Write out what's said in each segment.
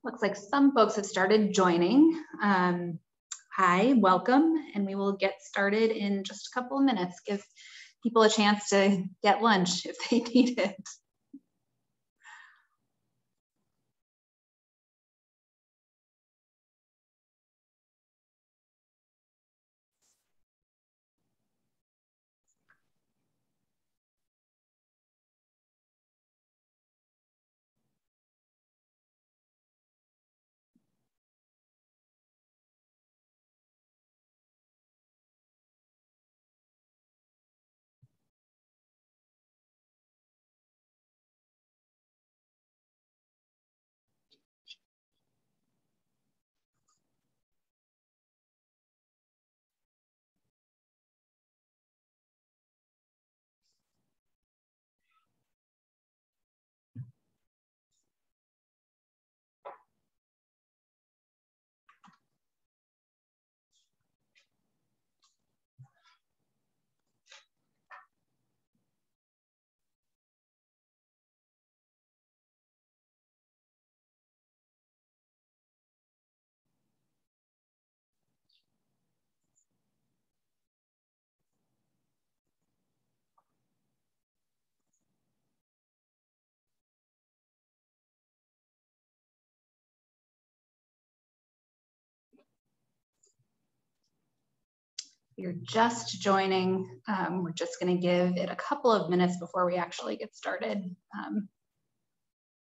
Looks like some folks have started joining. Hi, welcome, and we will get started in just a couple of minutes. Give people a chance to get lunch if they need it. If you're just joining, we're just going to give it a couple of minutes before we actually get started,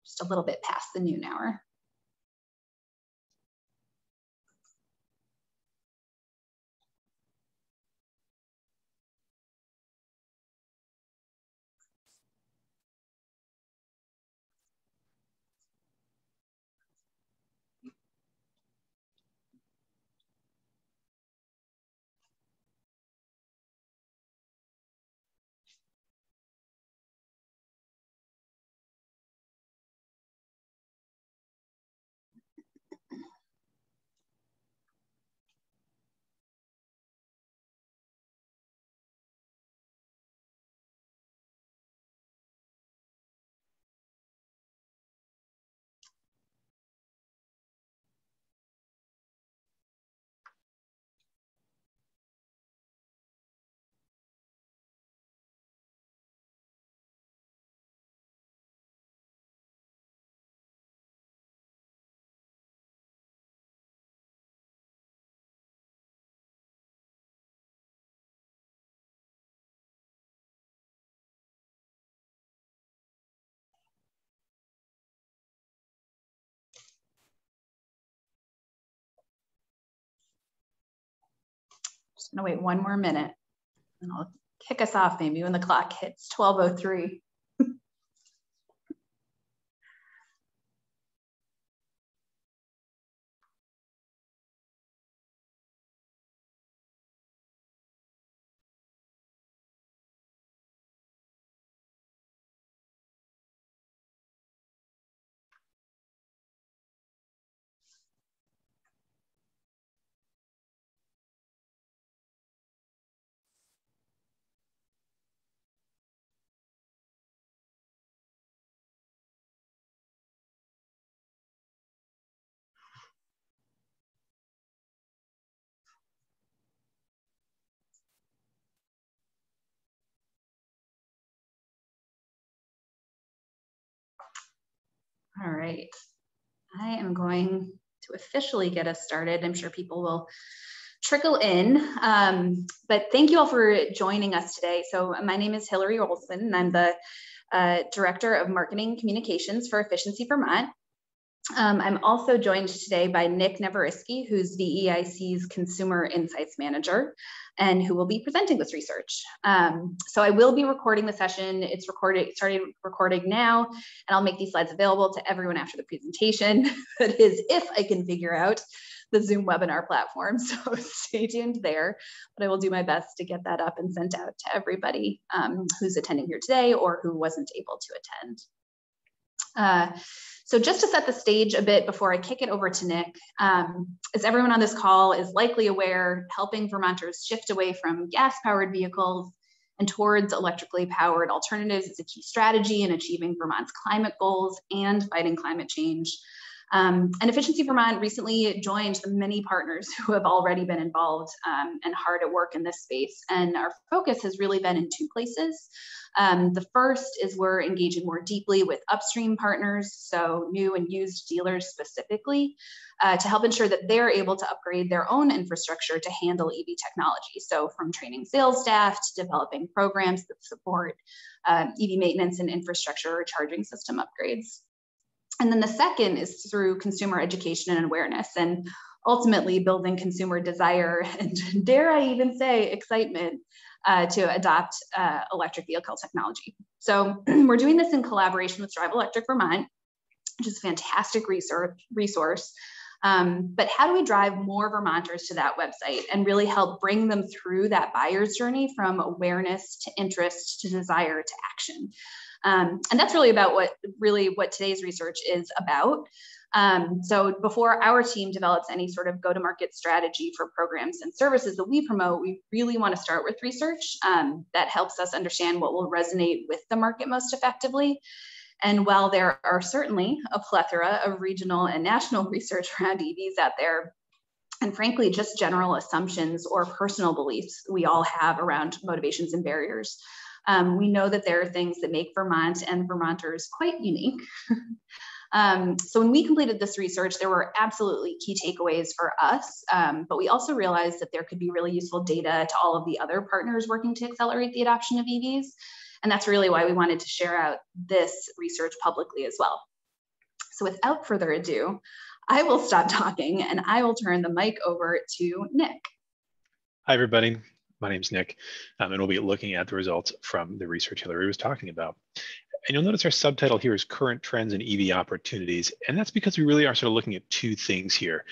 just a little bit past the noon hour. Just gonna wait one more minute and I'll kick us off maybe when the clock hits 12:03. All right, I am going to officially get us started. I'm sure people will trickle in, but thank you all for joining us today. So my name is Hillary Olson, and I'm the Director of Marketing Communications for Efficiency Vermont. I'm also joined today by Nick Neveriski, who's VEIC's Consumer Insights Manager, and who will be presenting this research. So I will be recording the session. It's started recording now, and I'll make these slides available to everyone after the presentation. That is, if I can figure out the Zoom webinar platform, so stay tuned there. But I will do my best to get that up and sent out to everybody who's attending here today or who wasn't able to attend. So just to set the stage a bit before I kick it over to Nick, as everyone on this call is likely aware, helping Vermonters shift away from gas-powered vehicles and towards electrically powered alternatives is a key strategy in achieving Vermont's climate goals and fighting climate change. And Efficiency Vermont recently joined the many partners who have already been involved and hard at work in this space. And our focus has really been in two places. The first is we're engaging more deeply with upstream partners, so new and used dealers specifically, to help ensure that they're able to upgrade their own infrastructure to handle EV technology. So from training sales staff to developing programs that support EV maintenance and infrastructure or charging system upgrades. And then the second is through consumer education and awareness, and ultimately building consumer desire and, dare I even say, excitement to adopt electric vehicle technology. So we're doing this in collaboration with Drive Electric Vermont, which is a fantastic resource. But how do we drive more Vermonters to that website and really help bring them through that buyer's journey from awareness to interest to desire to action? And that's really about what today's research is about. So before our team develops any sort of go-to-market strategy for programs and services that we promote, we really want to start with research that helps us understand what will resonate with the market most effectively. And while there are certainly a plethora of regional and national research around EVs out there, and frankly, just general assumptions or personal beliefs we all have around motivations and barriers, we know that there are things that make Vermont and Vermonters quite unique. So when we completed this research, there were absolutely key takeaways for us, but we also realized that there could be really useful data to all of the other partners working to accelerate the adoption of EVs. And that's really why we wanted to share out this research publicly as well. So without further ado, I will stop talking and I will turn the mic over to Nick. Hi, everybody. My name's Nick, and we'll be looking at the results from the research Hillary was talking about. And you'll notice our subtitle here is Current Trends in EV Opportunities. And that's because we really are sort of looking at two things here.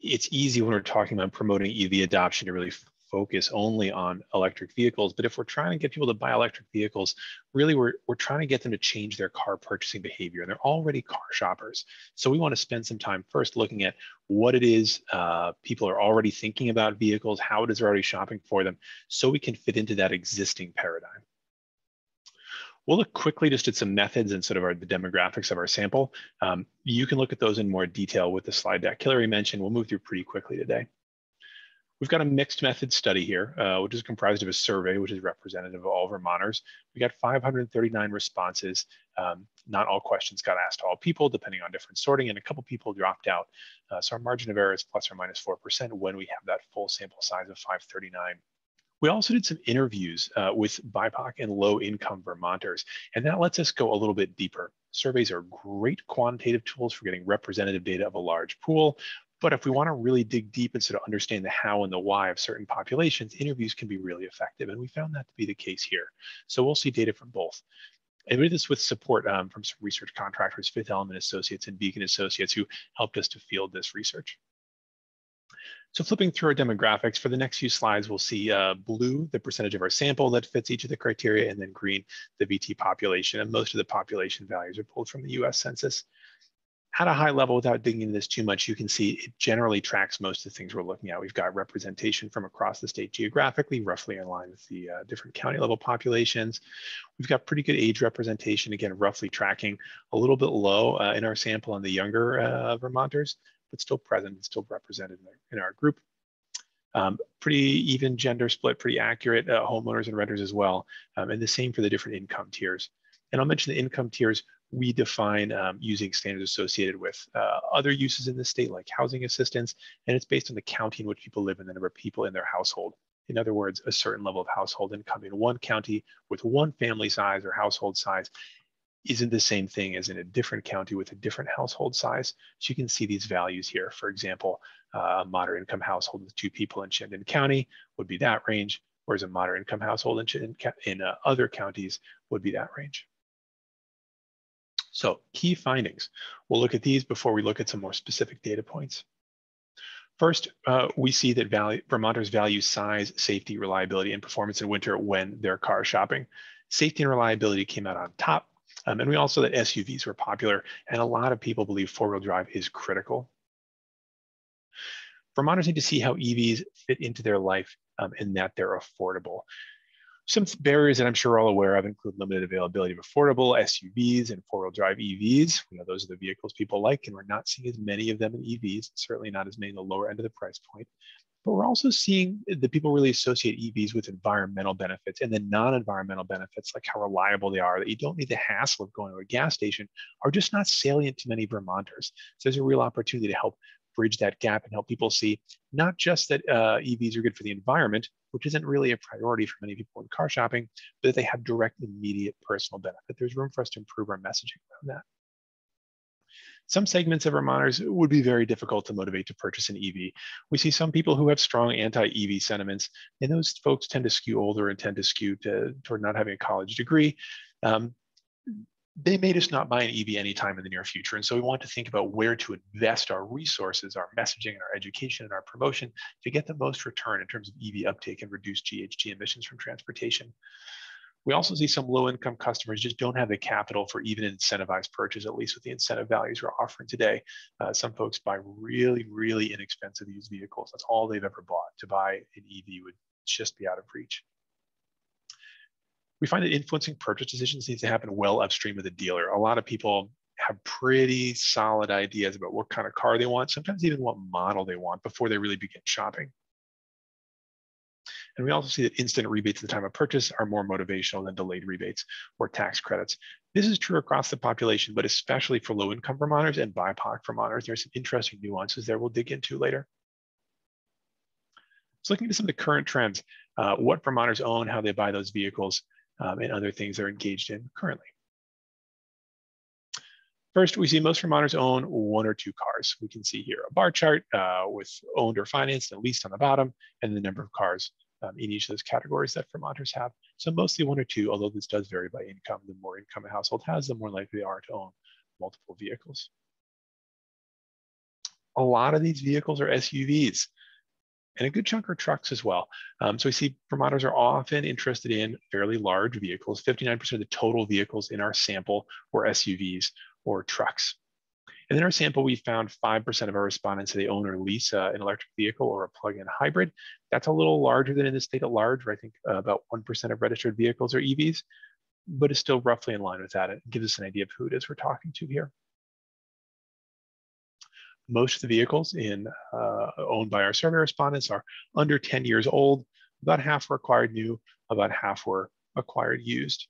It's easy when we're talking about promoting EV adoption to really focus only on electric vehicles. But if we're trying to get people to buy electric vehicles, really we're trying to get them to change their car purchasing behavior. And they're already car shoppers. So we want to spend some time first looking at what it is people are already thinking about vehicles, how it is they're already shopping for them, so we can fit into that existing paradigm. We'll look quickly just at some methods and sort of the demographics of our sample. You can look at those in more detail with the slide deck Hillary mentioned. We'll move through pretty quickly today. We've got a mixed method study here, which is comprised of a survey, which is representative of all Vermonters. We got 539 responses. Not all questions got asked to all people, depending on different sorting, and a couple people dropped out. So our margin of error is plus or minus 4% when we have that full sample size of 539. We also did some interviews with BIPOC and low-income Vermonters, and that lets us go a little bit deeper. Surveys are great quantitative tools for getting representative data of a large pool, but if we want to really dig deep and sort of understand the how and the why of certain populations, interviews can be really effective, and we found that to be the case here. So we'll see data from both. And we did this with support from some research contractors, Fifth Element Associates and Beacon Associates, who helped us to field this research. So flipping through our demographics, for the next few slides, we'll see blue, the percentage of our sample that fits each of the criteria, and then green, the VT population. And most of the population values are pulled from the US Census. At a high level, without digging into this too much, you can see it generally tracks most of the things we're looking at. We've got representation from across the state geographically, roughly in line with the different county level populations. We've got pretty good age representation, again, roughly tracking a little bit low in our sample on the younger Vermonters, but still present and still represented in our group. Pretty even gender split, pretty accurate, homeowners and renters as well, and the same for the different income tiers. And I'll mention the income tiers we define using standards associated with other uses in the state, like housing assistance, and it's based on the county in which people live and the number of people in their household. In other words, a certain level of household income in one county with one family size or household size isn't the same thing as in a different county with a different household size. So you can see these values here. For example, a moderate income household with 2 people in Chittenden County would be that range, whereas a moderate income household in other counties would be that range. So key findings. We'll look at these before we look at some more specific data points. First, we see that Vermonters value size, safety, reliability, and performance in winter when they're car shopping. Safety and reliability came out on top. And we also that SUVs were popular, and a lot of people believe four-wheel drive is critical. Vermonters need to see how EVs fit into their life and that they're affordable. Some barriers that I'm sure we're all aware of include limited availability of affordable SUVs and four-wheel drive EVs. You know, those are the vehicles people like, and we're not seeing as many of them in EVs, certainly not as many in the lower end of the price point. But we're also seeing that people really associate EVs with environmental benefits, and then non-environmental benefits, like how reliable they are, that you don't need the hassle of going to a gas station, are just not salient to many Vermonters. So there's a real opportunity to help bridge that gap and help people see not just that EVs are good for the environment, which isn't really a priority for many people in car shopping, but that they have direct, immediate personal benefit. There's room for us to improve our messaging around that. Some segments of Vermonters would be very difficult to motivate to purchase an EV. We see some people who have strong anti-EV sentiments, and those folks tend to skew older and tend to skew toward not having a college degree. They may just not buy an EV anytime in the near future. And so we want to think about where to invest our resources, our messaging, and our education, and our promotion to get the most return in terms of EV uptake and reduce GHG emissions from transportation. We also see some low-income customers just don't have the capital for even incentivized purchase, at least with the incentive values we're offering today. Some folks buy really, really inexpensive used vehicles. That's all they've ever bought. To buy an EV would just be out of reach. We find that influencing purchase decisions needs to happen well upstream of the dealer. A lot of people have pretty solid ideas about what kind of car they want, sometimes even what model they want before they really begin shopping. And we also see that instant rebates at the time of purchase are more motivational than delayed rebates or tax credits. This is true across the population, but especially for low-income Vermonters and BIPOC Vermonters. There's some interesting nuances there we'll dig into later. So looking at some of the current trends, what Vermonters own, how they buy those vehicles, and other things they're engaged in currently. First, we see most Vermonters own one or two cars. We can see here a bar chart with owned or financed and leased on the bottom, and the number of cars in each of those categories that Vermonters have. So mostly one or two, although this does vary by income. The more income a household has, the more likely they are to own multiple vehicles. A lot of these vehicles are SUVs, and a good chunk are trucks as well. So we see Vermonters are often interested in fairly large vehicles. 59% of the total vehicles in our sample were SUVs or trucks. And in our sample, we found 5% of our respondents say they own or lease an electric vehicle or a plug-in hybrid. That's a little larger than in the state at large, where I think about 1% of registered vehicles are EVs, but it's still roughly in line with that. It gives us an idea of who it is we're talking to here. Most of the vehicles owned by our survey respondents are under 10 years old. About half were acquired new, about half were acquired used.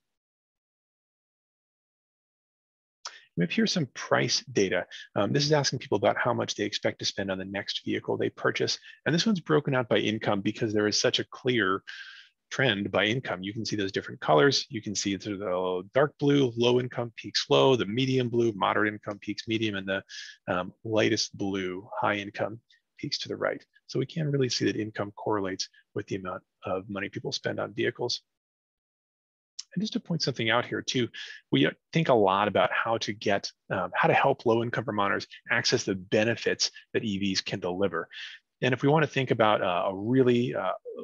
We have here some price data. This is asking people about how much they expect to spend on the next vehicle they purchase. And this one's broken out by income because there is such a clear trend by income. You can see those different colors. You can see the dark blue, low income peaks low, the medium blue, moderate income peaks medium, and the lightest blue, high income peaks to the right. So we can really see that income correlates with the amount of money people spend on vehicles. And just to point something out here too, we think a lot about how to help low-income Vermonters access the benefits that EVs can deliver. And if we want to think about a really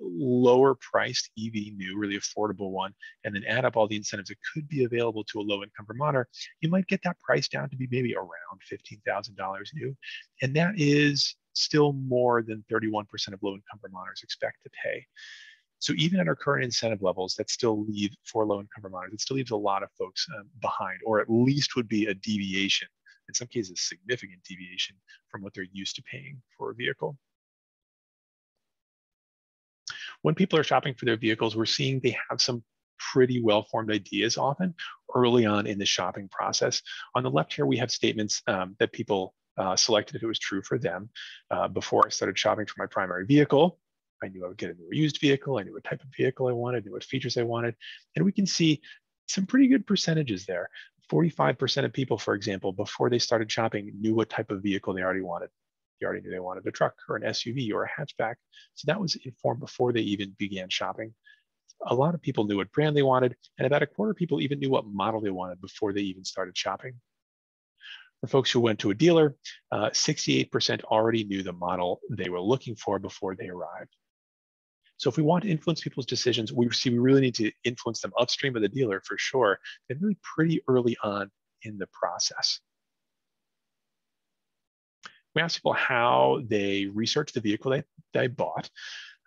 lower-priced EV new, really affordable one, and then add up all the incentives that could be available to a low-income Vermonter, you might get that price down to be maybe around $15,000 new. And that is still more than 31% of low-income Vermonters expect to pay. So even at our current incentive levels, that still leave for low-income Vermonters, it still leaves a lot of folks behind, or at least would be a deviation, in some cases, significant deviation from what they're used to paying for a vehicle. When people are shopping for their vehicles, we're seeing they have some pretty well-formed ideas often early on in the shopping process. On the left here, we have statements that people selected if it was true for them. Before I started shopping for my primary vehicle, I knew I would get a new used vehicle. I knew what type of vehicle I wanted, knew what features I wanted. And we can see some pretty good percentages there. 45% of people, for example, before they started shopping, knew what type of vehicle they already wanted. They already knew they wanted a truck or an SUV or a hatchback. So that was informed before they even began shopping. A lot of people knew what brand they wanted, and about a quarter of people even knew what model they wanted before they even started shopping. For folks who went to a dealer, 68% already knew the model they were looking for before they arrived. So if we want to influence people's decisions, we really need to influence them upstream of the dealer for sure, and really pretty early on in the process. We asked people how they researched the vehicle they bought.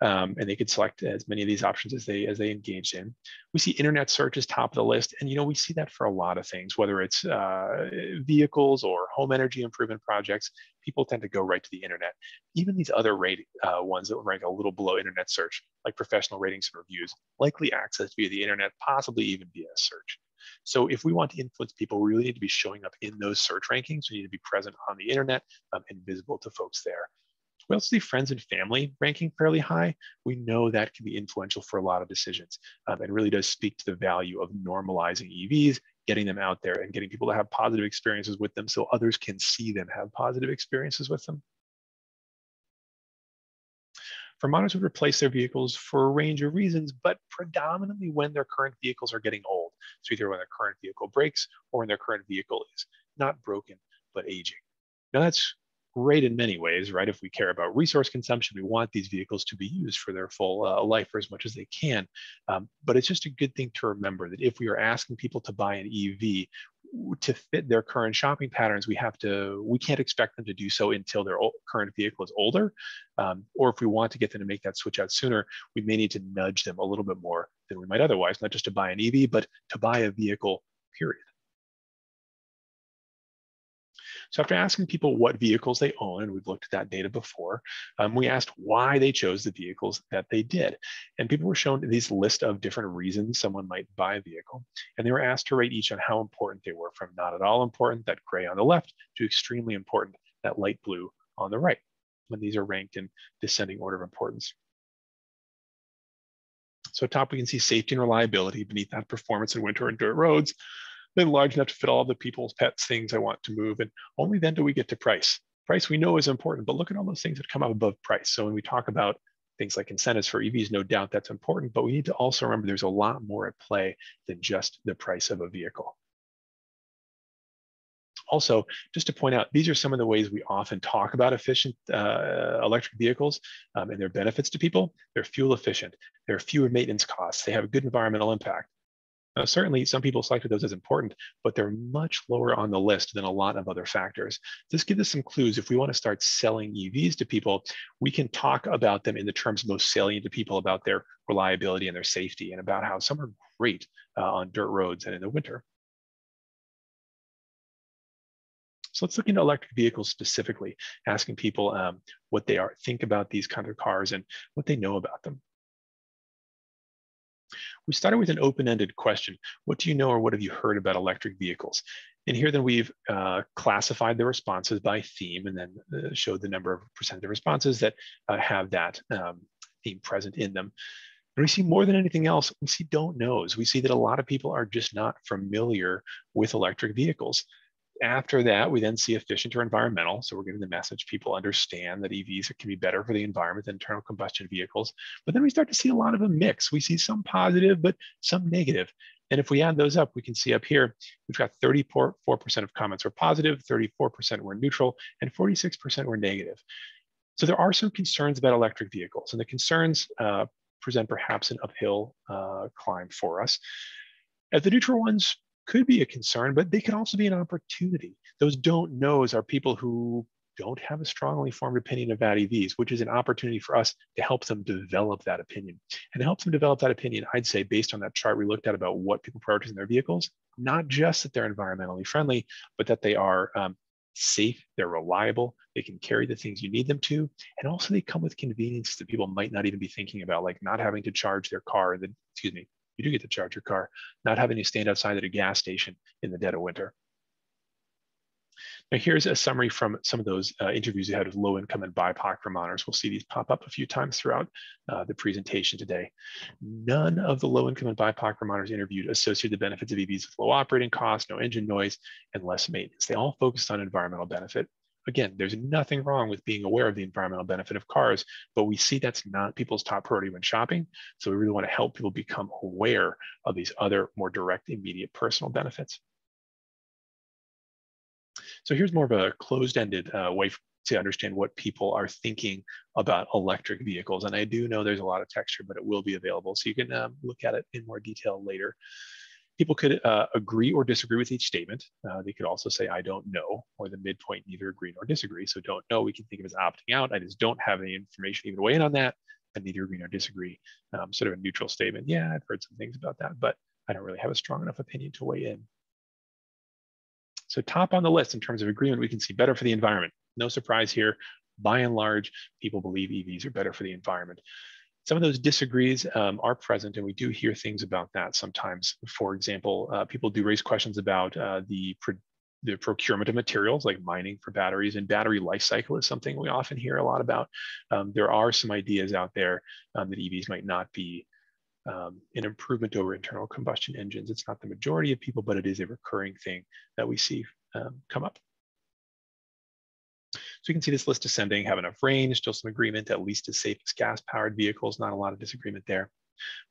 and they could select as many of these options as they engaged in. We see internet search as top of the list, and we see that for a lot of things, whether it's vehicles or home energy improvement projects. People tend to go right to the internet. Even these other ones that rank a little below internet search, like professional ratings and reviews, likely accessed via the internet, possibly even via search. So if we want to influence people, we really need to be showing up in those search rankings. We need to be present on the internet and visible to folks there. We also see friends and family ranking fairly high. We know that can be influential for a lot of decisions and really does speak to the value of normalizing EVs, getting them out there and getting people to have positive experiences with them so others can see them have positive experiences with them. Vermonters would replace their vehicles for a range of reasons, but predominantly when their current vehicles are getting old. So either when their current vehicle breaks or when their current vehicle is not broken, but aging. Now that's great in many ways, right? If we care about resource consumption, we want these vehicles to be used for their full life or as much as they can. But it's just a good thing to remember that if we are asking people to buy an EV to fit their current shopping patterns, we can't expect them to do so until their current vehicle is older. Or if we want to get them to make that switch out sooner, we may need to nudge them a little bit more than we might otherwise, not just to buy an EV, but to buy a vehicle, period. So after asking people what vehicles they own, and we've looked at that data before, we asked why they chose the vehicles that they did. And people were shown these list of different reasons someone might buy a vehicle. And they were asked to rate each on how important they were, from not at all important, that gray on the left, to extremely important, that light blue on the right. And these are ranked in descending order of importance. So top, we can see safety and reliability. Beneath that, performance in winter and dirt roads. Then large enough to fit all the people's pets, things I want to move. And only then do we get to price. Price we know is important, but look at all those things that come up above price. So when we talk about things like incentives for EVs, no doubt that's important, but we need to also remember there's a lot more at play than just the price of a vehicle. Also, just to point out, these are some of the ways we often talk about efficient electric vehicles and their benefits to people. They're fuel efficient, there are fewer maintenance costs, they have a good environmental impact. Certainly, some people selected those as important, but they're much lower on the list than a lot of other factors. This gives us some clues. If we want to start selling EVs to people, we can talk about them in the terms most salient to people about their reliability and their safety, and about how some are great on dirt roads and in the winter. So let's look into electric vehicles specifically, asking people what they think about these kind of cars and what they know about them. We started with an open-ended question. What do you know or what have you heard about electric vehicles? And here then we've classified the responses by theme and then showed the number of percent of responses that have that theme present in them. And we see more than anything else, we see don't knows. We see that a lot of people are just not familiar with electric vehicles. After that, we then see efficient or environmental. So we're getting the message people understand that EVs can be better for the environment than internal combustion vehicles. But then we start to see a lot of a mix. We see some positive, but some negative. And if we add those up, we can see up here, we've got 34% of comments were positive, 34% were neutral, and 46% were negative. So there are some concerns about electric vehicles, and the concerns present perhaps an uphill climb for us. As the neutral ones could be a concern, but they can also be an opportunity. Those don't knows are people who don't have a strongly formed opinion about EVs, which is an opportunity for us to help them develop that opinion. And to help them develop that opinion, I'd say based on that chart we looked at about what people prioritize in their vehicles, not just that they're environmentally friendly, but that they are safe, they're reliable, they can carry the things you need them to, and also they come with convenience that people might not even be thinking about, like not having to charge their car, you do get to charge your car, not having to stand outside at a gas station in the dead of winter. Now here's a summary from some of those interviews we had with low income and BIPOC Vermonters. We'll see these pop up a few times throughout the presentation today. None of the low income and BIPOC Vermonters interviewed associated the benefits of EVs with low operating costs, no engine noise, and less maintenance. They all focused on environmental benefit. Again, there's nothing wrong with being aware of the environmental benefit of cars, but we see that's not people's top priority when shopping. So we really want to help people become aware of these other more direct, immediate personal benefits. So here's more of a closed-ended way to understand what people are thinking about electric vehicles. And I do know there's a lot of texture, but it will be available. So you can look at it in more detail later. People could agree or disagree with each statement. They could also say, I don't know, or the midpoint, neither agree nor disagree. So don't know, we can think of as opting out. I just don't have any information even weigh in on that. a neither agree nor disagree, sort of a neutral statement. Yeah, I've heard some things about that, but I don't really have a strong enough opinion to weigh in. So top on the list in terms of agreement, we can see better for the environment. No surprise here. By and large, people believe EVs are better for the environment. Some of those disagrees are present, and we do hear things about that sometimes. For example, people do raise questions about the procurement of materials like mining for batteries, and battery life cycle is something we often hear a lot about. There are some ideas out there that EVs might not be an improvement over internal combustion engines. It's not the majority of people, but it is a recurring thing that we see come up. So you can see this list ascending, have enough range, still some agreement, at least as safe as gas-powered vehicles, not a lot of disagreement there.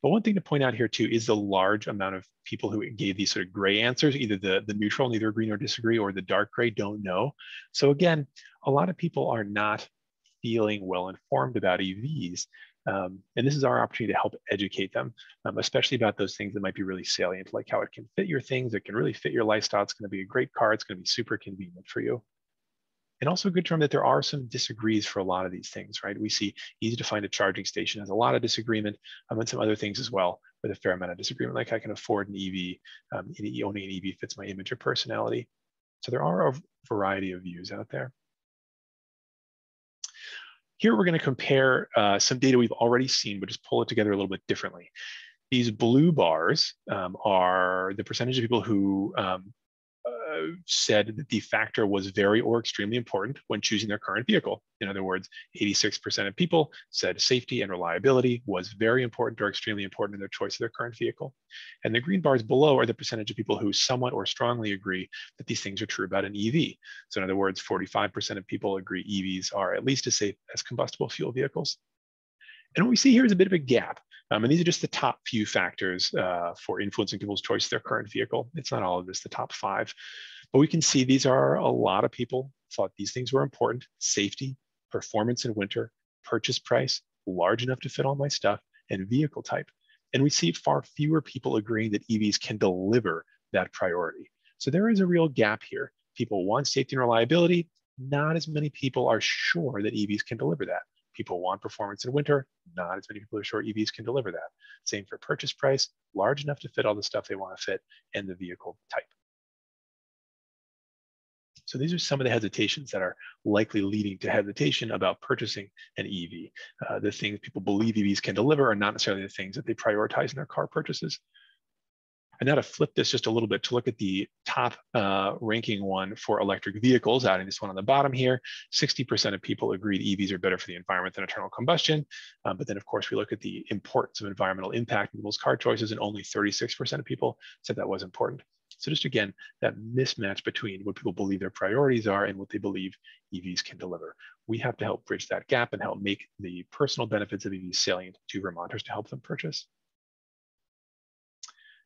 But one thing to point out here too is the large amount of people who gave these sort of gray answers, either the neutral, neither agree nor disagree, or the dark gray, don't know. So again, a lot of people are not feeling well informed about EVs. And this is our opportunity to help educate them, especially about those things that might be really salient, like how it can fit your things, it can really fit your lifestyle, it's going to be a great car, it's going to be super convenient for you. And also a good term that there are some disagrees for a lot of these things, right? We see easy to find a charging station has a lot of disagreement, and some other things as well with a fair amount of disagreement, like I can afford an EV, owning an EV fits my image or personality. So there are a variety of views out there. Here we're going to compare some data we've already seen, but just pull it together a little bit differently. These blue bars are the percentage of people who said that the factor was very or extremely important when choosing their current vehicle. In other words, 86% of people said safety and reliability was very important or extremely important in their choice of their current vehicle. And the green bars below are the percentage of people who somewhat or strongly agree that these things are true about an EV. So in other words, 45% of people agree EVs are at least as safe as combustible fuel vehicles. And what we see here is a bit of a gap. And these are just the top few factors for influencing people's choice of their current vehicle. It's not all of this, the top 5. But we can see these are a lot of people thought these things were important: safety, performance in winter, purchase price, large enough to fit all my stuff, and vehicle type. And we see far fewer people agreeing that EVs can deliver that priority. So there is a real gap here. People want safety and reliability. Not as many people are sure that EVs can deliver that. People want performance in winter. Not as many people are sure EVs can deliver that. Same for purchase price, large enough to fit all the stuff they want to fit, and the vehicle type. So these are some of the hesitations that are likely leading to hesitation about purchasing an EV. The things people believe EVs can deliver are not necessarily the things that they prioritize in their car purchases. And now to flip this just a little bit to look at the top ranking one for electric vehicles, adding this one on the bottom here, 60% of people agreed EVs are better for the environment than internal combustion. But then of course we look at the importance of environmental impact in people's car choices, and only 36% of people said that was important. So just again, that mismatch between what people believe their priorities are and what they believe EVs can deliver. We have to help bridge that gap and help make the personal benefits of EVs salient to Vermonters to help them purchase.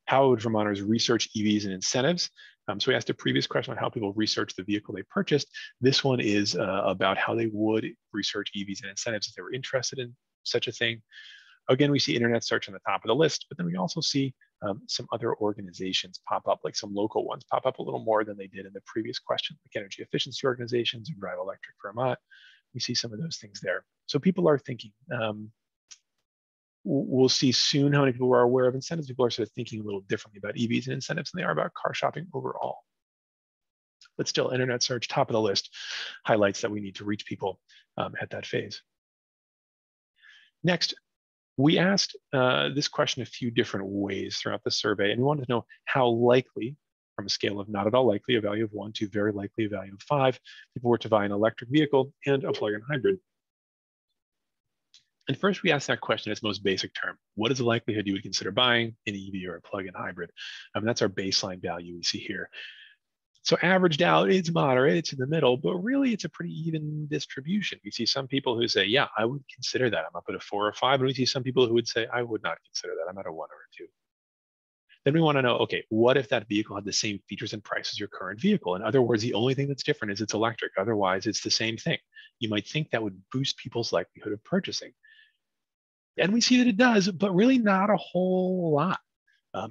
How would Vermonters research EVs and incentives? So we asked a previous question on how people research the vehicle they purchased. This one is about how they would research EVs and incentives if they were interested in such a thing. Again, we see internet search on the top of the list, but then we also see some other organizations pop up, like some local ones pop up a little more than they did in the previous question, like energy efficiency organizations and Drive Electric Vermont. We see some of those things there. So people are thinking. We'll see soon how many people are aware of incentives. People are sort of thinking a little differently about EVs and incentives than they are about car shopping overall. But still, internet search, top of the list, highlights that we need to reach people at that phase. Next, we asked this question a few different ways throughout the survey, and we wanted to know how likely, from a scale of not at all likely, a value of 1, to very likely, a value of 5, people were to buy an electric vehicle and a plug-in hybrid. And first, we asked that question in its most basic term. What is the likelihood you would consider buying an EV or a plug-in hybrid? That's our baseline value we see here. So averaged out, it's moderate, it's in the middle, but really it's a pretty even distribution. We see some people who say, yeah, I would consider that. I'm up at a 4 or 5, and we see some people who would say, I would not consider that. I'm at a 1 or a 2. Then we want to know, okay, what if that vehicle had the same features and price as your current vehicle? In other words, the only thing that's different is it's electric. Otherwise, it's the same thing. You might think that would boost people's likelihood of purchasing. And we see that it does, but really not a whole lot.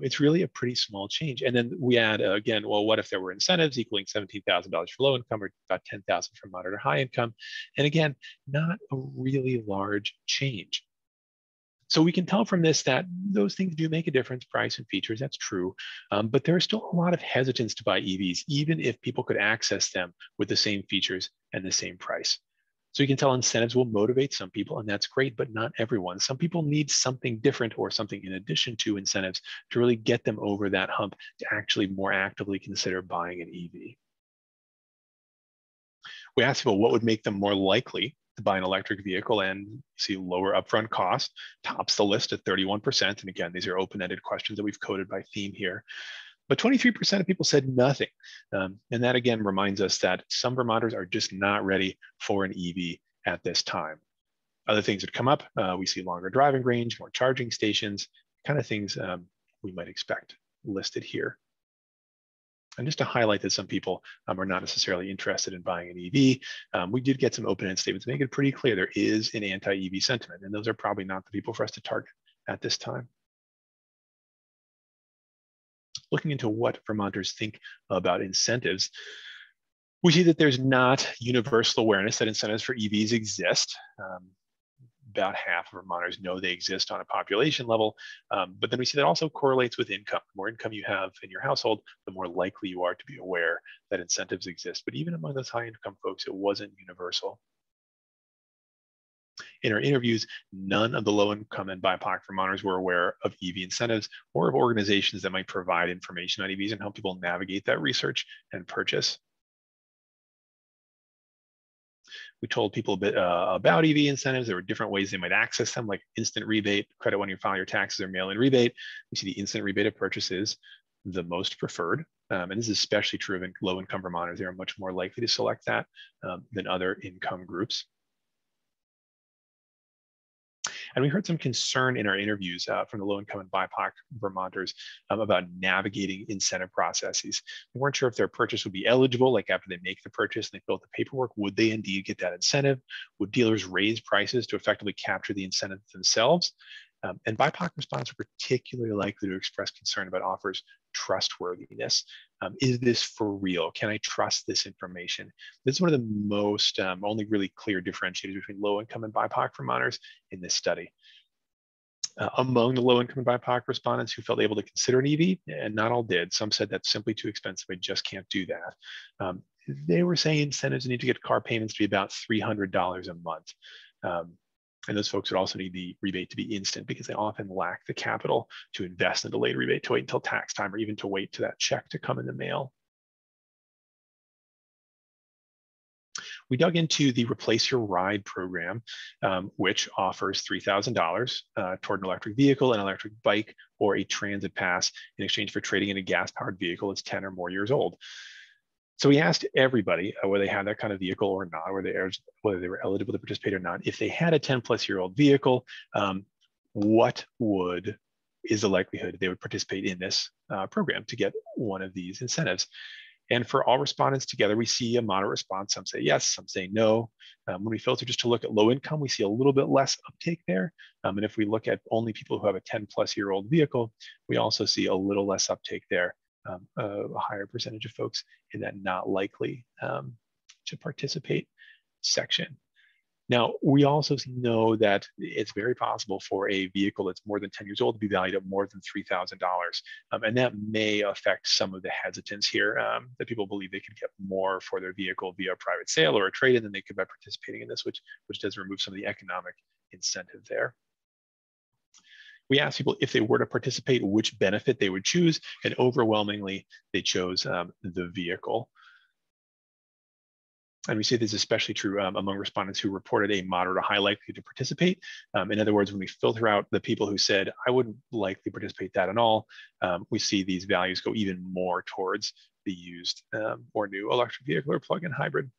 It's really a pretty small change. And then we add, again, well, what if there were incentives equaling $17,000 for low income or about $10,000 for moderate or high income? And again, not a really large change. So we can tell from this that those things do make a difference, price and features, that's true. But there is still a lot of hesitance to buy EVs, even if people could access them with the same features and the same price. So you can tell incentives will motivate some people, and that's great, but not everyone. Some people need something different or something in addition to incentives to really get them over that hump to actually more actively consider buying an EV. We asked people what would make them more likely to buy an electric vehicle, and you see lower upfront cost tops the list at 31%. And again, these are open-ended questions that we've coded by theme here. But 23% of people said nothing. And that again reminds us that some Vermonters are just not ready for an EV at this time. Other things that come up, we see longer driving range, more charging stations, kind of things we might expect listed here. And just to highlight that some people are not necessarily interested in buying an EV, we did get some open-end statements to make it pretty clear there is an anti-EV sentiment, and those are probably not the people for us to target at this time. Looking into what Vermonters think about incentives, we see that there's not universal awareness that incentives for EVs exist. About half of Vermonters know they exist on a population level, but then we see that also correlates with income. The more income you have in your household, the more likely you are to be aware that incentives exist. But even among those high income folks, it wasn't universal. In our interviews, none of the low-income and BIPOC Vermonters were aware of EV incentives or of organizations that might provide information on EVs and help people navigate that research and purchase. We told people a bit about EV incentives. There were different ways they might access them, like instant rebate, credit when you file your taxes, or mail-in rebate. We see the instant rebate of purchases the most preferred. And this is especially true of low-income Vermonters. They are much more likely to select that than other income groups. And we heard some concern in our interviews from the low-income and BIPOC Vermonters about navigating incentive processes. They weren't sure if their purchase would be eligible, like after they make the purchase and they fill out the paperwork, would they indeed get that incentive? Would dealers raise prices to effectively capture the incentive themselves? And BIPOC respondents are particularly likely to express concern about offers' trustworthiness. Is this for real? Can I trust this information? This is one of the most only really clear differentiators between low-income and BIPOC Vermonters in this study. Among the low-income and BIPOC respondents who felt able to consider an EV, and not all did, some said that's simply too expensive, I just can't do that. They were saying incentives need to get car payments to be about $300 a month. And those folks would also need the rebate to be instant because they often lack the capital to invest in a delayed rebate, to wait until tax time, or even to wait to that check to come in the mail. We dug into the Replace Your Ride program, which offers $3,000 toward an electric vehicle, an electric bike, or a transit pass in exchange for trading in a gas-powered vehicle that's 10 or more years old. So we asked everybody whether they had that kind of vehicle or not, whether they were eligible to participate or not. If they had a 10-plus-year-old vehicle, what is the likelihood they would participate in this program to get one of these incentives? And for all respondents together, we see a moderate response. Some say yes, some say no. When we filter just to look at low income, we see a little bit less uptake there. And if we look at only people who have a 10-plus-year-old vehicle, we also see a little less uptake there. A higher percentage of folks in that not likely to participate section. Now, we also know that it's very possible for a vehicle that's more than 10 years old to be valued at more than $3,000. And that may affect some of the hesitance here, that people believe they could get more for their vehicle via a private sale or a trade-in than they could by participating in this, which does remove some of the economic incentive there. We asked people if they were to participate, which benefit they would choose, and overwhelmingly, they chose the vehicle. And we see this is especially true among respondents who reported a moderate or high likelihood to participate. In other words, when we filter out the people who said, I wouldn't likely participate that at all, we see these values go even more towards the used or new electric vehicle or plug-in hybrid.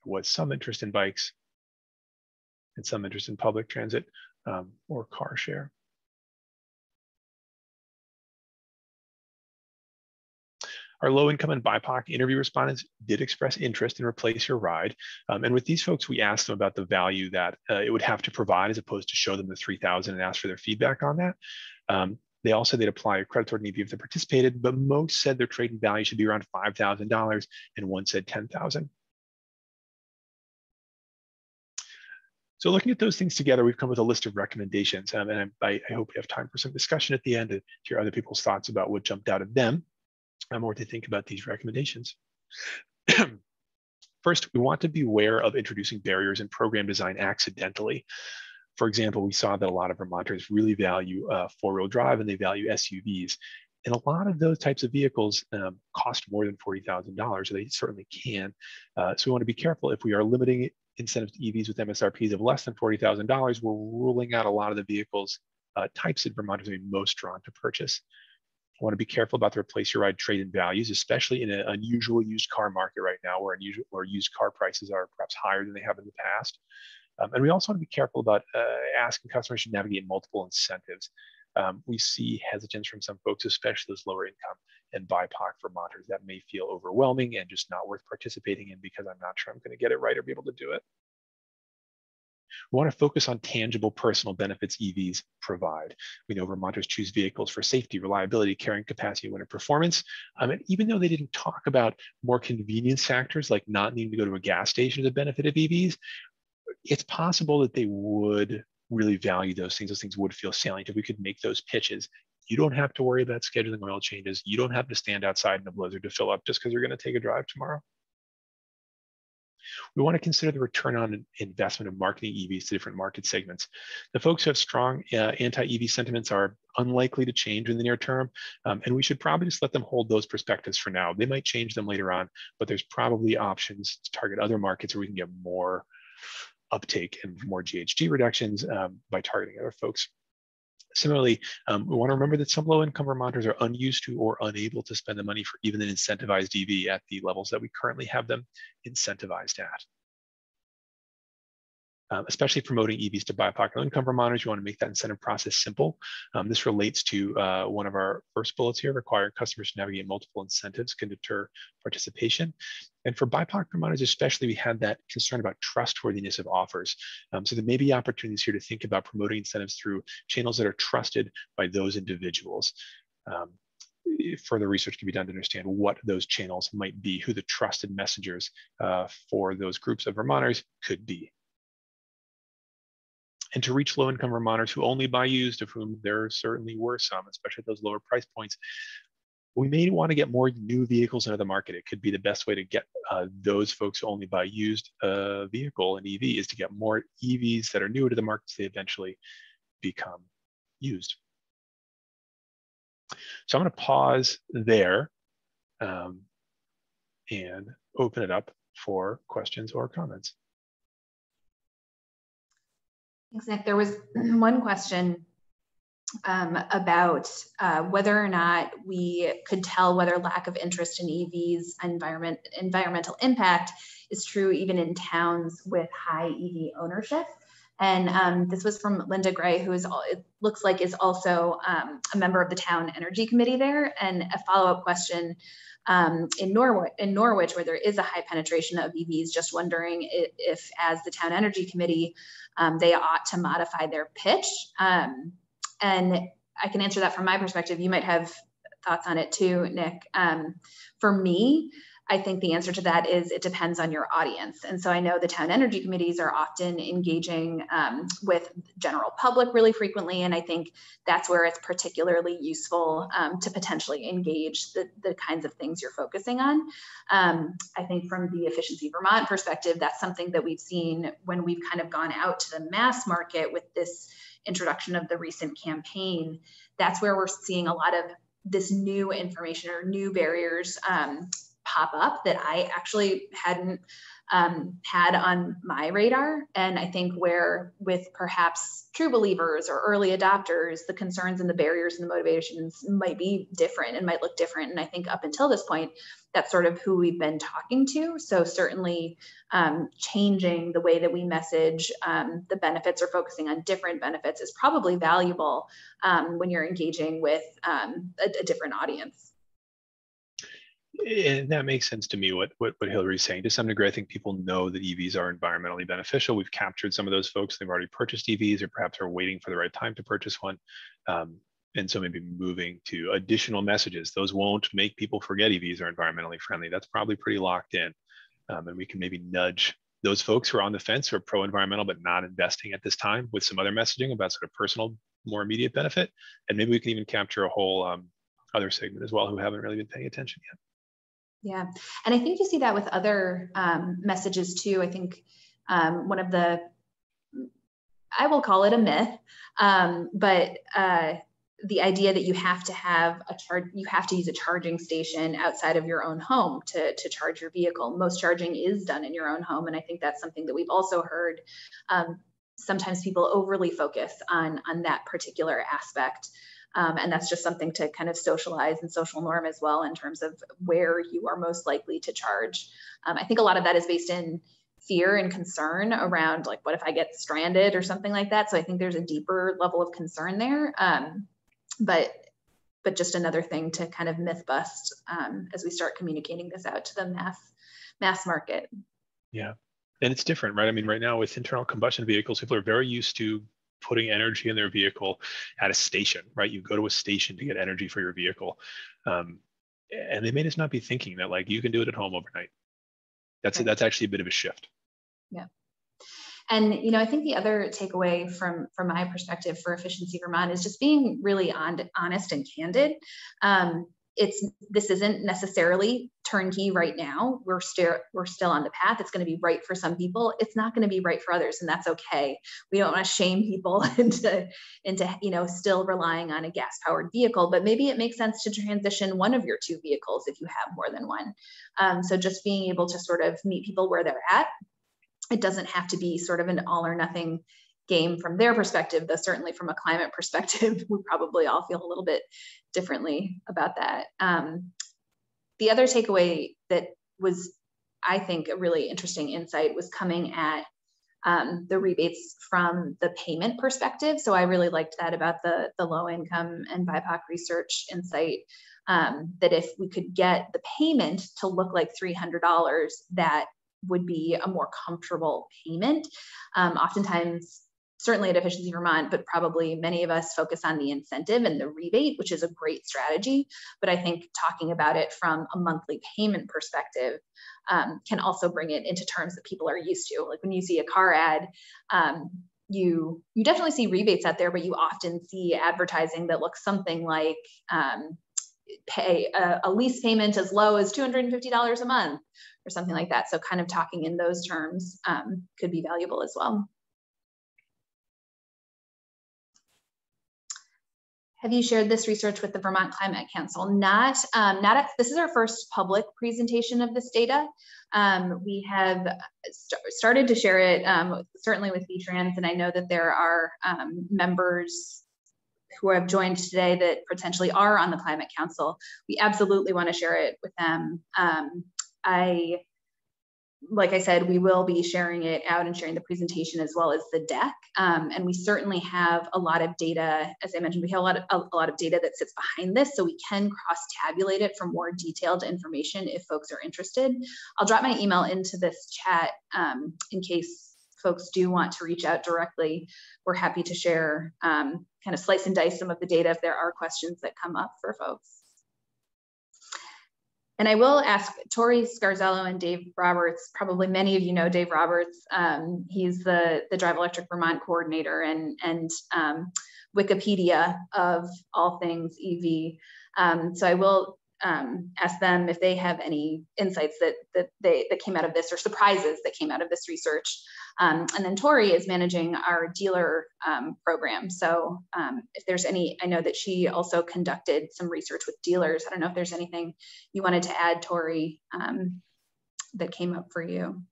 There was some interest in bikes and some interest in public transit or car share. Our low-income and BIPOC interview respondents did express interest in Replace Your Ride. And with these folks, we asked them about the value that it would have to provide as opposed to show them the $3,000 and ask for their feedback on that. They all said they'd apply a credit toward an EV if they participated, but most said their trade-in value should be around $5,000 and one said $10,000. So looking at those things together, we've come with a list of recommendations, and I hope we have time for some discussion at the end to hear other people's thoughts about what jumped out at them and more to think about these recommendations. First, we want to be aware of introducing barriers in program design accidentally. For example, we saw that a lot of Vermonters really value four-wheel drive and they value SUVs. And a lot of those types of vehicles cost more than $40,000, or they certainly can. So we want to be careful if we are limiting incentives to EVs with MSRPs of less than $40,000, we're ruling out a lot of the vehicles types that Vermonters are most drawn to purchase. I want to be careful about the replace your ride trade-in values, especially in an unusual used car market right now where used car prices are perhaps higher than they have in the past. And we also want to be careful about asking customers to navigate multiple incentives. We see hesitance from some folks, especially those lower income and BIPOC Vermonters, that may feel overwhelming and just not worth participating in because I'm not sure I'm going to get it right or be able to do it. We want to focus on tangible personal benefits EVs provide. We know Vermonters choose vehicles for safety, reliability, carrying capacity, and performance. And even though they didn't talk about more convenience factors like not needing to go to a gas station as a benefit of EVs, it's possible that they would really value those things. Those things would feel salient if we could make those pitches. You don't have to worry about scheduling oil changes. You don't have to stand outside in a blizzard to fill up just because you're going to take a drive tomorrow. We want to consider the return on investment of marketing EVs to different market segments. The folks who have strong anti-EV sentiments are unlikely to change in the near term, and we should probably just let them hold those perspectives for now. They might change them later on, but there's probably options to target other markets where we can get more uptake and more GHG reductions by targeting other folks. Similarly, we want to remember that some low-income Vermonters are unused to or unable to spend the money for even an incentivized EV at the levels that we currently have them incentivized at. Especially promoting EVs to BIPOC low-income Vermonters, you want to make that incentive process simple. This relates to one of our first bullets here, requiring customers to navigate multiple incentives can deter participation. And for BIPOC Vermonters especially, we had that concern about trustworthiness of offers. So there may be opportunities here to think about promoting incentives through channels that are trusted by those individuals. Further research can be done to understand what those channels might be, who the trusted messengers for those groups of Vermonters could be. And to reach low-income Vermonters who only buy used, of whom there certainly were some, especially at those lower price points, we may want to get more new vehicles into the market. It could be the best way to get those folks who only buy used vehicle and EV is to get more EVs that are newer to the market so they eventually become used. So I'm going to pause there and open it up for questions or comments. Thanks, Nick. There was one question about whether or not we could tell whether lack of interest in EVs environmental impact is true even in towns with high EV ownership. And this was from Linda Gray, who is, it looks like is also a member of the town energy committee there. And a follow-up question in Norwich, where there is a high penetration of EVs, just wondering if as the town energy committee, they ought to modify their pitch. And I can answer that from my perspective. You might have thoughts on it too, Nick. For me, I think the answer to that is it depends on your audience. And so I know the town energy committees are often engaging with general public really frequently. And I think that's where it's particularly useful to potentially engage the kinds of things you're focusing on. I think from the Efficiency Vermont perspective, that's something that we've seen when we've kind of gone out to the mass market with this introduction of the recent campaign. That's where we're seeing a lot of this new information or new barriers pop up that I actually hadn't had on my radar. And I think where with perhaps true believers or early adopters, the concerns and the barriers and the motivations might be different and might look different. And I think up until this point, that's sort of who we've been talking to. So certainly changing the way that we message the benefits or focusing on different benefits is probably valuable when you're engaging with a different audience. And that makes sense to me, what Hillary's saying. To some degree, I think people know that EVs are environmentally beneficial. We've captured some of those folks. They've already purchased EVs or perhaps are waiting for the right time to purchase one. And so maybe moving to additional messages. Those won't make people forget EVs are environmentally friendly. That's probably pretty locked in. And we can maybe nudge those folks who are on the fence, who are pro-environmental but not investing at this time, with some other messaging about sort of personal, more immediate benefit. And maybe we can even capture a whole other segment as well who haven't really been paying attention yet. Yeah, and I think you see that with other messages too. I think one of the, I will call it a myth, but the idea that you have to use a charging station outside of your own home to charge your vehicle. Most charging is done in your own home, and I think that's something that we've also heard. Sometimes people overly focus on that particular aspect, and that's just something to kind of socialize and social norm as well in terms of where you are most likely to charge. I think a lot of that is based in fear and concern around, like, what if I get stranded or something like that? So I think there's a deeper level of concern there. But just another thing to kind of myth bust as we start communicating this out to the mass market. Yeah, and it's different, right? I mean, right now with internal combustion vehicles, people are very used to putting energy in their vehicle at a station, right? You go to a station to get energy for your vehicle. And they may just not be thinking that, like, you can do it at home overnight. That's actually a bit of a shift. Yeah. And, you know, I think the other takeaway from my perspective for Efficiency Vermont is just being really honest and candid. This isn't necessarily turnkey right now. We're still on the path. It's going to be right for some people. It's not going to be right for others, and that's okay. We don't want to shame people into you know, still relying on a gas-powered vehicle, but maybe it makes sense to transition one of your two vehicles if you have more than one. So just being able to sort of meet people where they're at. It doesn't have to be sort of an all or nothing game from their perspective, though certainly from a climate perspective, we probably all feel a little bit differently about that. The other takeaway that was, I think, a really interesting insight was coming at the rebates from the payment perspective. So I really liked that about the low income and BIPOC research insight, that if we could get the payment to look like $300, that would be a more comfortable payment. Oftentimes, certainly at Efficiency Vermont, but probably many of us focus on the incentive and the rebate, which is a great strategy. But I think talking about it from a monthly payment perspective can also bring it into terms that people are used to. Like when you see a car ad, you definitely see rebates out there, but you often see advertising that looks something like pay a lease payment as low as $250 a month or something like that. So kind of talking in those terms could be valuable as well. Have you shared this research with the Vermont Climate Council? This is our first public presentation of this data. We have started to share it certainly with VTrans, and I know that there are members who have joined today that potentially are on the Climate Council. We absolutely want to share it with them. Like I said, we will be sharing it out and sharing the presentation as well as the deck. And we certainly have a lot of data. As I mentioned, we have a lot of data that sits behind this, so we can cross-tabulate it for more detailed information if folks are interested. I'll drop my email into this chat in case folks do want to reach out directly. We're happy to share, kind of slice and dice some of the data if there are questions that come up for folks. And I will ask Tori Scarzello and Dave Roberts, probably many of you know Dave Roberts. He's the Drive Electric Vermont coordinator and Wikipedia of all things EV. So I will ask them if they have any insights that came out of this, or surprises that came out of this research. And then Tori is managing our dealer program. So if there's any, I know that she also conducted some research with dealers. I don't know if there's anything you wanted to add, Tori, that came up for you.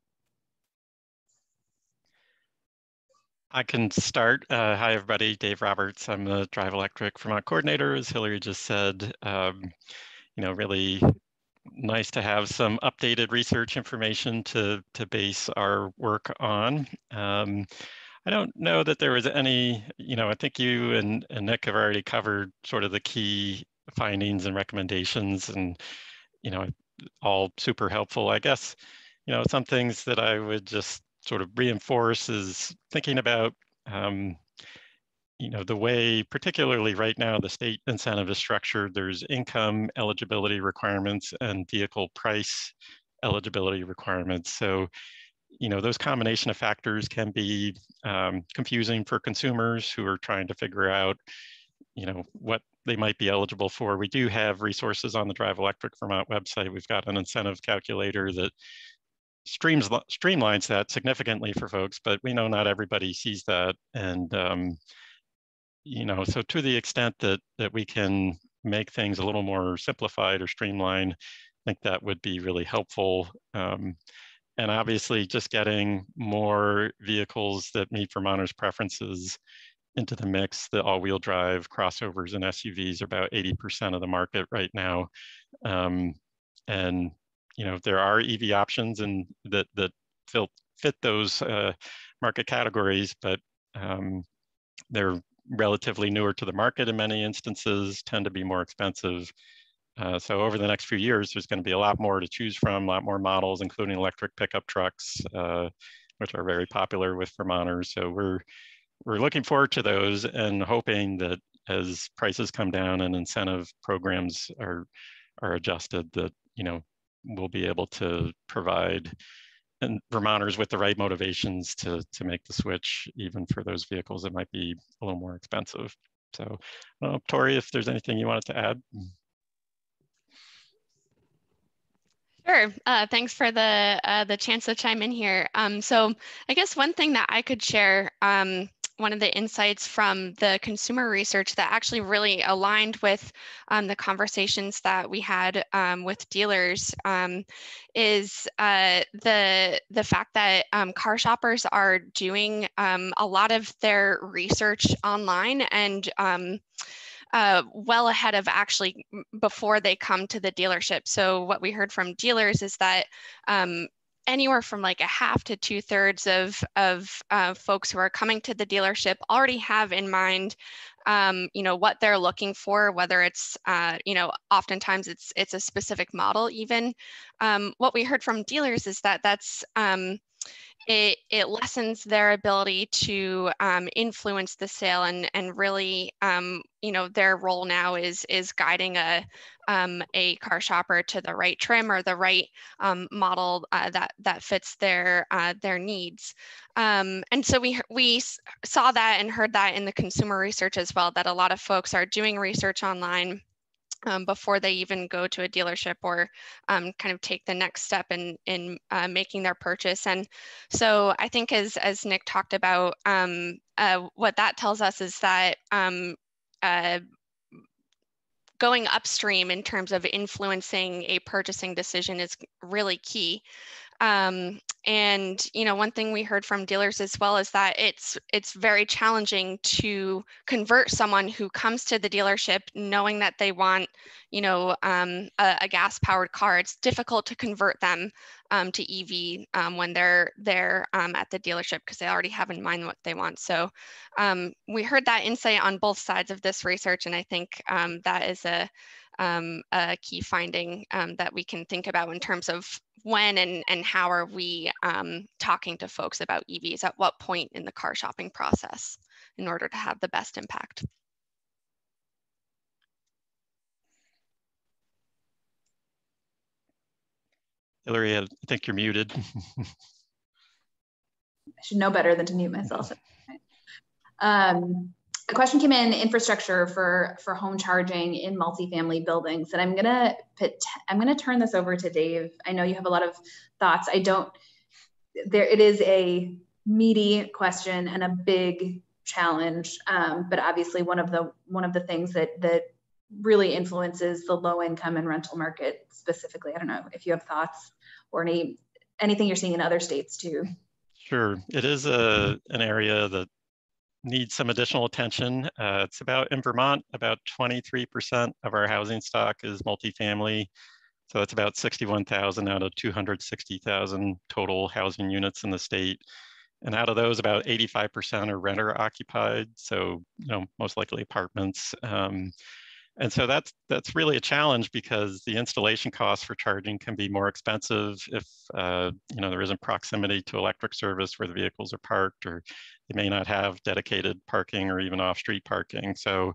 I can start. Hi, everybody. Dave Roberts. I'm the Drive Electric Vermont coordinator, as Hillary just said. You know, really nice to have some updated research information to base our work on. I don't know that there was any, you know, I think you and Nick have already covered sort of the key findings and recommendations, and, you know, all super helpful. I guess, you know, some things that I would just sort of reinforce is thinking about, you know, the way, particularly right now, the state incentive is structured. There's income eligibility requirements and vehicle price eligibility requirements. So, those combination of factors can be confusing for consumers who are trying to figure out, what they might be eligible for. We do have resources on the Drive Electric Vermont website. We've got an incentive calculator that streamlines that significantly for folks, but we know not everybody sees that. And, so to the extent that we can make things a little more simplified or streamlined, I think that would be really helpful. And obviously just getting more vehicles that meet Vermonters' preferences into the mix. The all-wheel drive crossovers and SUVs are about 80% of the market right now. And there are EV options and that fit those market categories, but they're relatively newer to the market in many instances, tend to be more expensive. So over the next few years, there's going to be a lot more to choose from, a lot more models, including electric pickup trucks, which are very popular with Vermonters. So we're looking forward to those and hoping that as prices come down and incentive programs are adjusted, that we'll be able to provide and Vermonters with the right motivations to make the switch, even for those vehicles that might be a little more expensive. So, I don't know, Tori, if there's anything you wanted to add. Sure. Thanks for the chance to chime in here. So I guess one thing that I could share, one of the insights from the consumer research that actually really aligned with the conversations that we had with dealers is the fact that car shoppers are doing a lot of their research online and well ahead of actually before they come to the dealership. So what we heard from dealers is that anywhere from like a half to 2/3 of folks who are coming to the dealership already have in mind, what they're looking for, whether it's, oftentimes it's a specific model even. What we heard from dealers is that it lessens their ability to influence the sale and really, their role now is guiding a car shopper to the right trim or the right model that fits their needs. And so we saw that and heard that in the consumer research as well, that a lot of folks are doing research online before they even go to a dealership or kind of take the next step in making their purchase. And so I think as Nick talked about, what that tells us is that going upstream in terms of influencing a purchasing decision is really key. And one thing we heard from dealers as well is that it's very challenging to convert someone who comes to the dealership knowing that they want a gas-powered car. It's difficult to convert them to EV when they're there at the dealership because they already have in mind what they want. So we heard that insight on both sides of this research, and I think that is a key finding that we can think about in terms of when and how are we talking to folks about EVs, at what point in the car shopping process in order to have the best impact. Hillary, I think you're muted. I should know better than to mute myself. A question came in: infrastructure for home charging in multifamily buildings, and I'm gonna turn this over to Dave. I know you have a lot of thoughts. It is a meaty question and a big challenge, but obviously one of the things that really influences the low income and rental market specifically. I don't know if you have thoughts or anything you're seeing in other states too. Sure, it is an area that needs some additional attention. It's in Vermont, about 23% of our housing stock is multifamily. So it's about 61,000 out of 260,000 total housing units in the state. And out of those, about 85% are renter occupied. So, most likely apartments. And so that's really a challenge because the installation costs for charging can be more expensive if there isn't proximity to electric service where the vehicles are parked, or they may not have dedicated parking or even off-street parking. So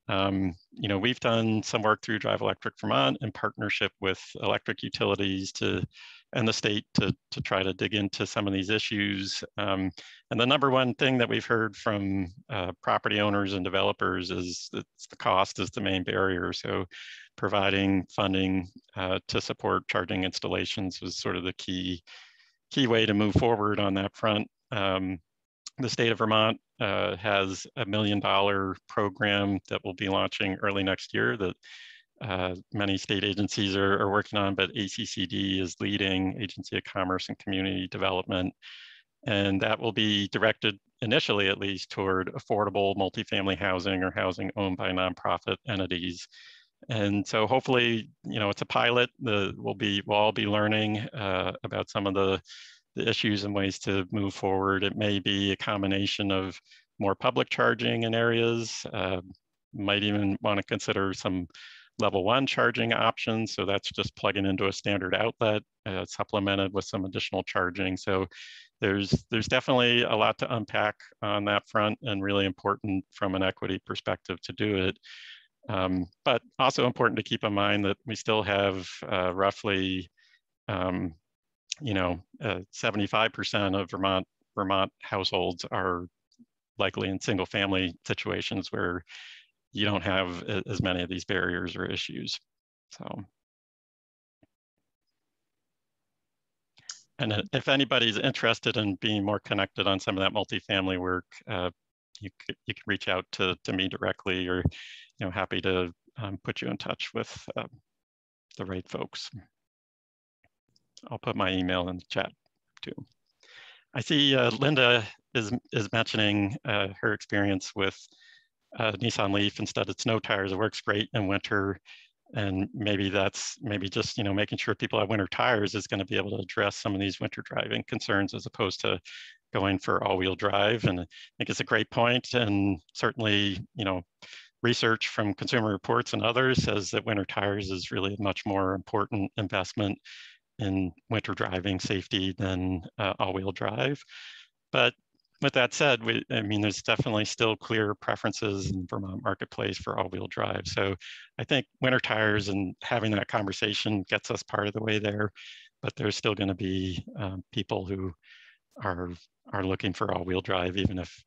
we've done some work through Drive Electric Vermont in partnership with electric utilities to the state to try to dig into some of these issues. And the number one thing that we've heard from property owners and developers is that the cost is the main barrier. So providing funding to support charging installations was sort of the key way to move forward on that front. The state of Vermont has a $1 million program that will be launching early next year that many state agencies are working on, but ACCD is leading, Agency of Commerce and Community Development. And that will be directed initially, at least, toward affordable multifamily housing or housing owned by nonprofit entities. And so hopefully, it's a pilot. We'll all be learning about some of the issues and ways to move forward. It may be a combination of more public charging in areas, might even want to consider some level 1 charging options. So that's just plugging into a standard outlet, supplemented with some additional charging. So there's definitely a lot to unpack on that front, and really important from an equity perspective to do it. But also important to keep in mind that we still have roughly 75% of Vermont households are likely in single family situations where you don't have as many of these barriers or issues. So, and if anybody's interested in being more connected on some of that multifamily work, you can reach out to me directly, or happy to put you in touch with the right folks. I'll put my email in the chat too. I see Linda is mentioning her experience with Nissan Leaf instead of snow tires. It works great in winter, and maybe just making sure people have winter tires is going to be able to address some of these winter driving concerns, as opposed to going for all-wheel drive. And I think it's a great point, and certainly research from Consumer Reports and others says that winter tires is really a much more important investment in winter driving safety than all-wheel drive. But with that said, there's definitely still clear preferences in the Vermont marketplace for all-wheel drive. So I think winter tires and having that conversation gets us part of the way there, but there's still going to be people who are looking for all-wheel drive, even if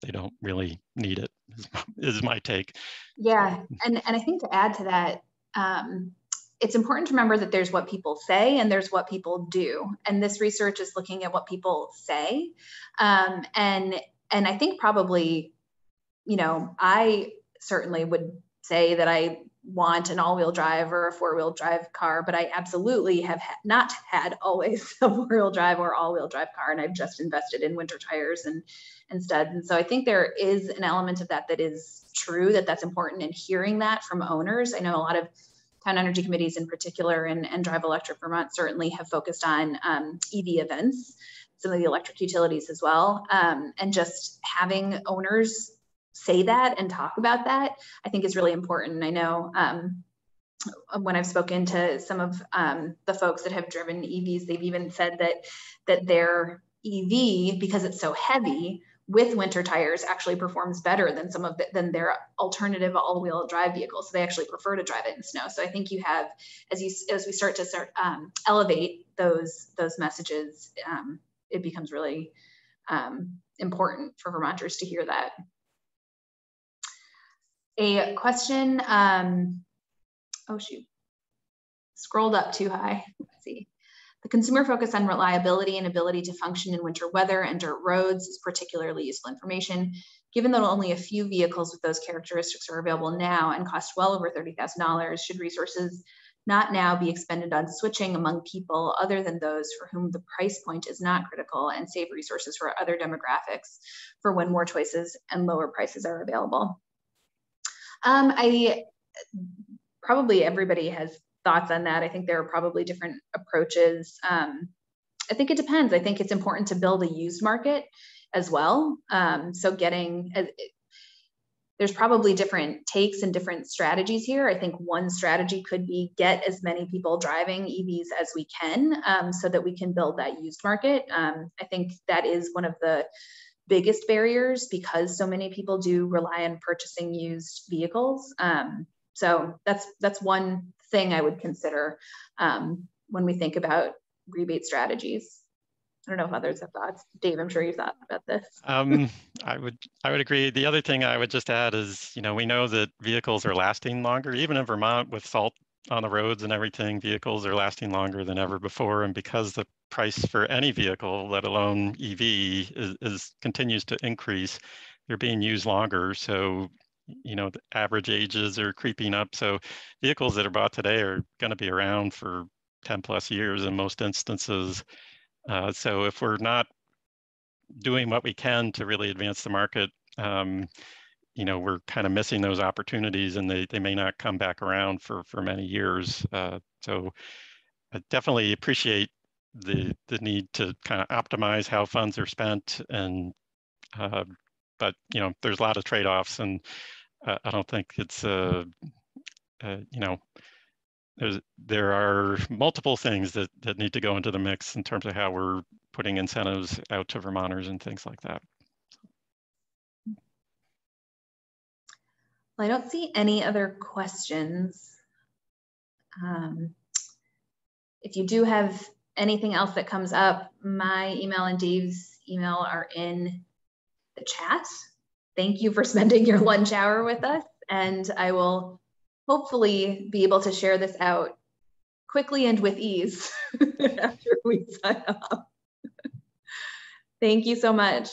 they don't really need it, is my take. Yeah, and I think to add to that, it's important to remember that there's what people say and there's what people do. And this research is looking at what people say. And I think probably, I certainly would say that I want an all-wheel drive or a four-wheel drive car, but I absolutely have not had always a four-wheel drive or all-wheel drive car. And I've just invested in winter tires instead. And so I think there is an element of that is true, that's important, and hearing that from owners. I know a lot of town energy committees in particular and Drive Electric Vermont certainly have focused on EV events, some of the electric utilities as well. And just having owners say that and talk about that, I think is really important. And I know when I've spoken to some of the folks that have driven EVs, they've even said that their EV, because it's so heavy, with winter tires actually performs better than their alternative all-wheel drive vehicles. So they actually prefer to drive it in snow. So I think you have, as we start to elevate those messages, it becomes really important for Vermonters to hear that. A question, oh shoot, scrolled up too high, let's see. The consumer focus on reliability and ability to function in winter weather and dirt roads is particularly useful information. Given that only a few vehicles with those characteristics are available now and cost well over $30,000, should resources not now be expended on switching among people other than those for whom the price point is not critical, and save resources for other demographics for when more choices and lower prices are available? Probably everybody has thoughts on that. I think there are probably different approaches. I think it depends. I think it's important to build a used market as well. So there's probably different takes and different strategies here. I think one strategy could be get as many people driving EVs as we can, so that we can build that used market. I think that is one of the biggest barriers, because so many people do rely on purchasing used vehicles. So that's one thing I would consider when we think about rebate strategies? I don't know if others have thoughts. Dave, I'm sure you've thought about this. I would agree. The other thing I would just add is, we know that vehicles are lasting longer. Even in Vermont with salt on the roads and everything, vehicles are lasting longer than ever before. And because the price for any vehicle, let alone EV, continues to increase, they're being used longer. So, the average ages are creeping up. So vehicles that are bought today are going to be around for 10 plus years in most instances. So if we're not doing what we can to really advance the market, we're kind of missing those opportunities, and they may not come back around for many years. So I definitely appreciate the need to kind of optimize how funds are spent, and but there's a lot of trade-offs, and I don't think it's there are multiple things that need to go into the mix in terms of how we're putting incentives out to Vermonters and things like that. Well, I don't see any other questions. If you do have anything else that comes up, my email and Dave's email are in the chat. Thank you for spending your lunch hour with us, and I will hopefully be able to share this out quickly and with ease after we sign off. Thank you so much.